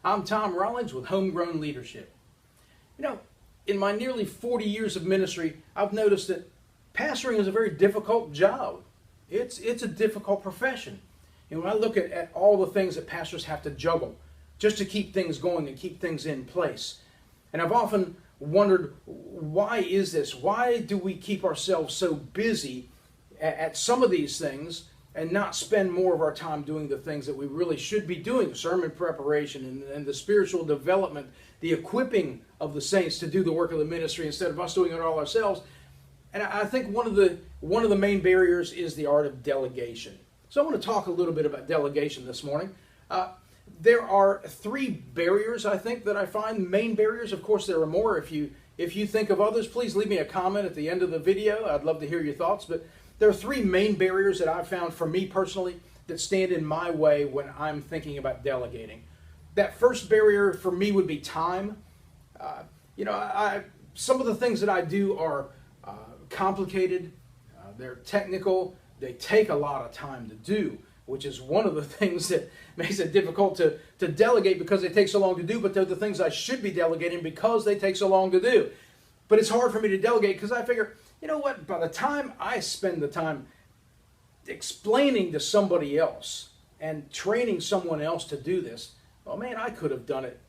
I'm Tom Rollins with Homegrown Leadership. You know, in my nearly 40 years of ministry, I've noticed that pastoring is a very difficult job. It's a difficult profession. And when I look at all the things that pastors have to juggle just to keep things going and keep things in place, and I've often wondered, why is this? Why do we keep ourselves so busy at some of these things and not spend more of our time doing the things that we really should be doing, sermon preparation and the spiritual development, the equipping of the saints to do the work of the ministry instead of us doing it all ourselves? And I think one of the main barriers is the art of delegation. So I want to talk a little bit about delegation this morning. There are three barriers, I think, that I find main barriers. Of course, there are more. If you think of others, please leave me a comment at the end of the video. I'd love to hear your thoughts. But there are three main barriers that I've found for me personally that stand in my way when I'm thinking about delegating. That first barrier for me would be time. Some of the things that I do are complicated. They're technical. They take a lot of time to do, which is one of the things that makes it difficult to delegate because they take so long to do, but they're the things I should be delegating because they take so long to do. But it's hard for me to delegate because I figure, you know what, by the time I spend the time explaining to somebody else and training someone else to do this, oh man, I could have done it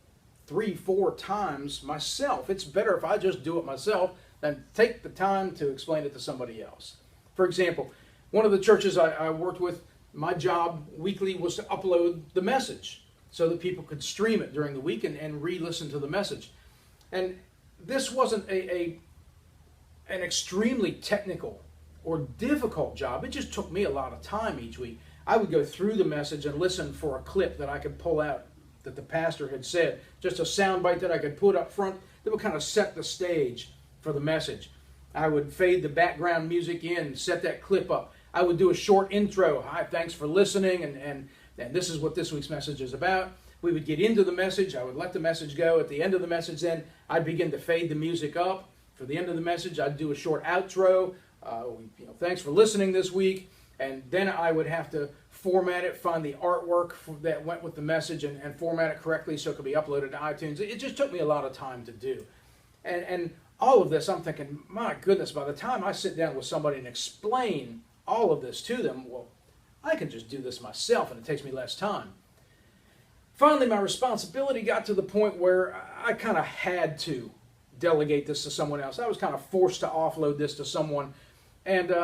3-4 times myself. It's better if I just do it myself than take the time to explain it to somebody else. For example, one of the churches I worked with, my job weekly was to upload the message so that people could stream it during the week and re-listen to the message. And this wasn't an extremely technical or difficult job. It just took me a lot of time each week. I would go through the message and listen for a clip that I could pull out that the pastor had said, just a sound bite that I could put up front that would kind of set the stage for the message. I would fade the background music in, set that clip up. I would do a short intro. Hi, thanks for listening, and this is what this week's message is about. We would get into the message. I would let the message go. At the end of the message, then I'd begin to fade the music up. For the end of the message, I'd do a short outro. Thanks for listening this week. And then I would have to format it, find the artwork that went with the message, and format it correctly so it could be uploaded to iTunes. It just took me a lot of time to do. And all of this, I'm thinking, my goodness, by the time I sit down with somebody and explain all of this to them, well, I can just do this myself and it takes me less time. Finally, my responsibility got to the point where I kind of had to delegate this to someone else. I was kind of forced to offload this to someone. And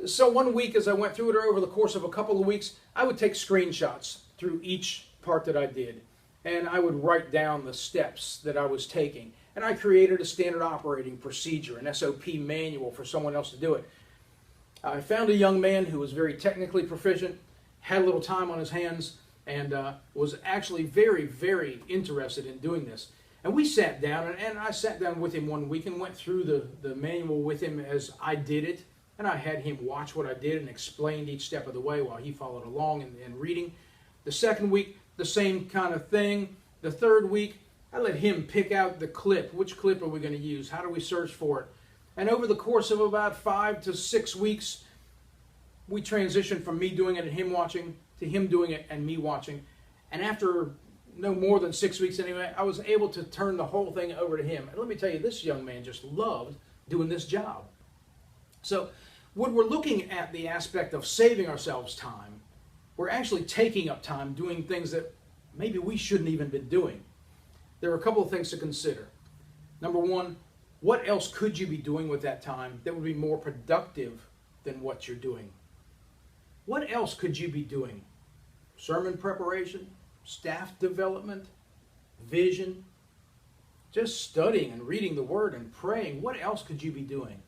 so one week as I went through it, or over the course of a couple of weeks, I would take screenshots through each part that I did. And I would write down the steps that I was taking. And I created a standard operating procedure, an SOP manual for someone else to do it. I found a young man who was very technically proficient, had a little time on his hands, and was actually very, very interested in doing this. And we sat down, and I sat down with him one week and went through the manual with him as I did it. And I had him watch what I did and explained each step of the way while he followed along and reading. The second week, the same kind of thing. The third week, I let him pick out the clip. Which clip are we going to use? How do we search for it? And over the course of about 5 to 6 weeks, we transitioned from me doing it and him watching to him doing it and me watching. And after no more than 6 weeks anyway, I was able to turn the whole thing over to him. And let me tell you, this young man just loved doing this job. So when we're looking at the aspect of saving ourselves time, we're actually taking up time doing things that maybe we shouldn't even been doing. There are a couple of things to consider. Number one, what else could you be doing with that time that would be more productive than what you're doing? What else could you be doing? Sermon preparation, staff development, vision, just studying and reading the Word and praying. What else could you be doing?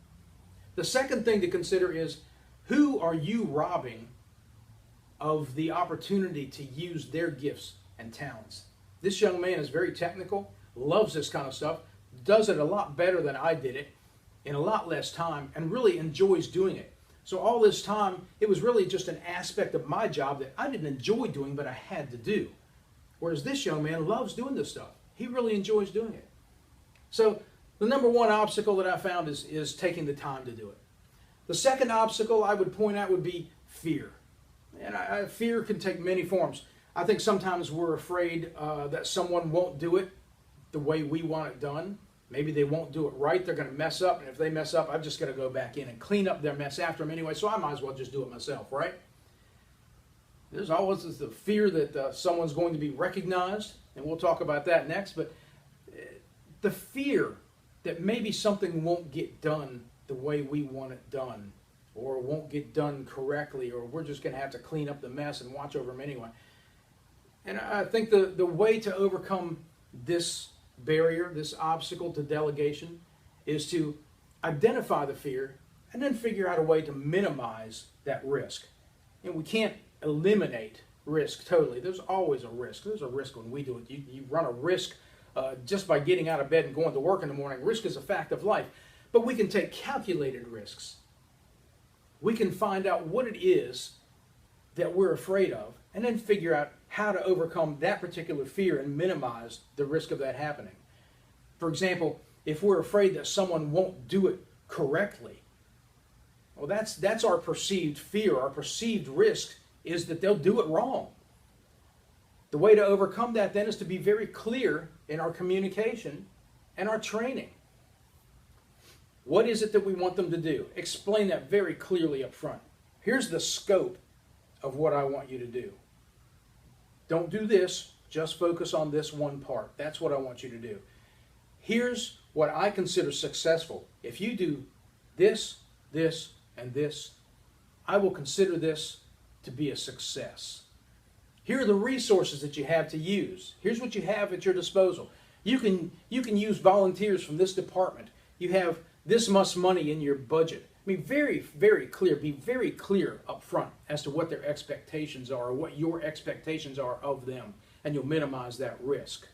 The second thing to consider is, who are you robbing of the opportunity to use their gifts and talents? This young man is very technical, loves this kind of stuff, does it a lot better than I did it in a lot less time, and really enjoys doing it. So all this time, it was really just an aspect of my job that I didn't enjoy doing, but I had to do. Whereas this young man loves doing this stuff. He really enjoys doing it. So the number one obstacle that I found is taking the time to do it. The second obstacle I would point out would be fear. And fear can take many forms. I think sometimes we're afraid that someone won't do it the way we want it done. Maybe they won't do it right. They're going to mess up. And if they mess up, I'm just going to go back in and clean up their mess after them anyway. So I might as well just do it myself, right? There's always the fear that someone's going to be recognized. And we'll talk about that next. But the fear that maybe something won't get done the way we want it done, or won't get done correctly, or we're just going to have to clean up the mess and watch over them anyway. And I think the way to overcome this barrier, this obstacle to delegation, is to identify the fear and then figure out a way to minimize that risk. And we can't eliminate risk totally. There's always a risk. There's a risk when we do it. You run a risk just by getting out of bed and going to work in the morning. Risk is a fact of life. But we can take calculated risks. We can find out what it is that we're afraid of and then figure out how to overcome that particular fear and minimize the risk of that happening. For example, if we're afraid that someone won't do it correctly, well, that's our perceived fear. Our perceived risk is that they'll do it wrong. The way to overcome that then is to be very clear in our communication and our training. What is it that we want them to do? Explain that very clearly up front. Here's the scope of what I want you to do. Don't do this, just focus on this one part. That's what I want you to do. Here's what I consider successful. If you do this, this, and this, I will consider this to be a success. Here are the resources that you have to use. Here's what you have at your disposal. You can use volunteers from this department. You have this much money in your budget. I mean, very, very clear. Be very clear up front as to what their expectations are, or what your expectations are of them, and you'll minimize that risk.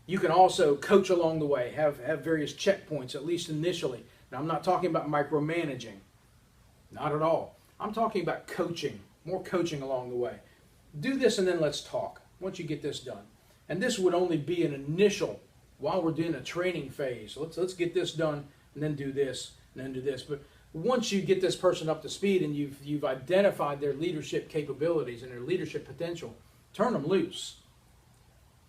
You can also coach along the way, have various checkpoints, at least initially. Now, I'm not talking about micromanaging. Not at all. I'm talking about coaching, more coaching along the way. Do this and then let's talk once you get this done. And this would only be an initial, while we're doing a training phase. Let's get this done and then do this and then do this. But once you get this person up to speed and you've identified their leadership capabilities and their leadership potential, turn them loose.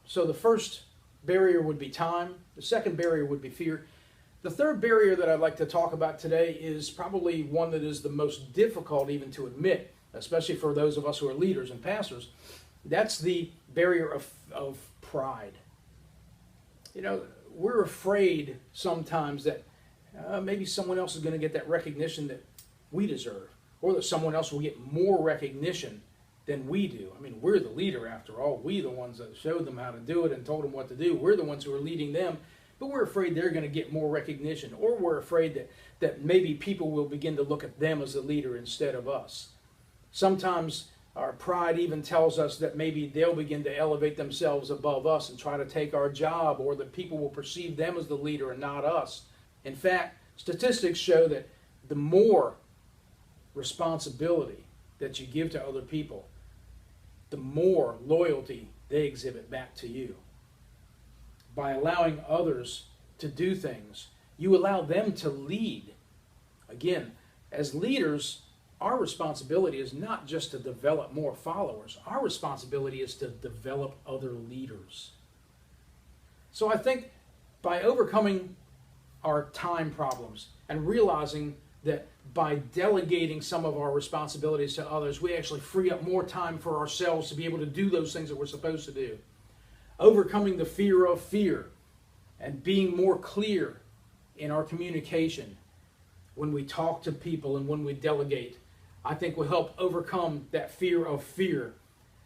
So the first barrier would be time. The second barrier would be fear. The third barrier that I'd like to talk about today is probably one that is the most difficult even to admit, especially for those of us who are leaders and pastors. That's the barrier of pride. You know, we're afraid sometimes that maybe someone else is going to get that recognition that we deserve, or that someone else will get more recognition than we do. I mean, we're the leader after all. We're the ones that showed them how to do it and told them what to do. We're the ones who are leading them, but we're afraid they're going to get more recognition, or we're afraid that maybe people will begin to look at them as the leader instead of us. Sometimes our pride even tells us that maybe they'll begin to elevate themselves above us and try to take our job, or that people will perceive them as the leader and not us. In fact, statistics show that the more responsibility that you give to other people, the more loyalty they exhibit back to you. By allowing others to do things, you allow them to lead. Again, as leaders, our responsibility is not just to develop more followers. Our responsibility is to develop other leaders. So I think by overcoming our time problems and realizing that by delegating some of our responsibilities to others, we actually free up more time for ourselves to be able to do those things that we're supposed to do. Overcoming the fear of fear and being more clear in our communication when we talk to people and when we delegate, I think will help overcome that fear of fear.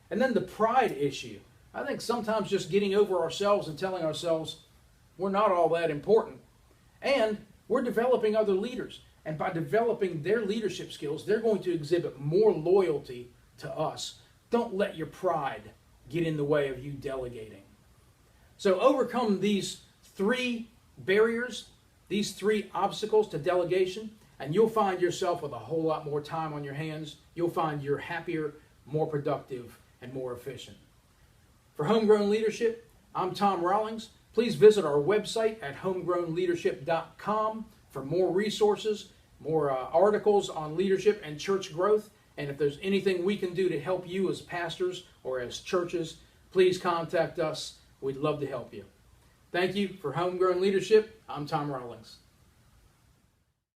And then the pride issue. I think sometimes just getting over ourselves and telling ourselves we're not all that important. And we're developing other leaders. And by developing their leadership skills, they're going to exhibit more loyalty to us. Don't let your pride get in the way of you delegating. So overcome these three barriers, these three obstacles to delegation, and you'll find yourself with a whole lot more time on your hands. You'll find you're happier, more productive, and more efficient. For Homegrown Leadership, I'm Tom Rawlings. Please visit our website at homegrownleadership.com for more resources, more articles on leadership and church growth, And if there's anything we can do to help you as pastors or as churches, please contact us. We'd love to help you. Thank you for Homegrown Leadership. I'm Tom Rawlings.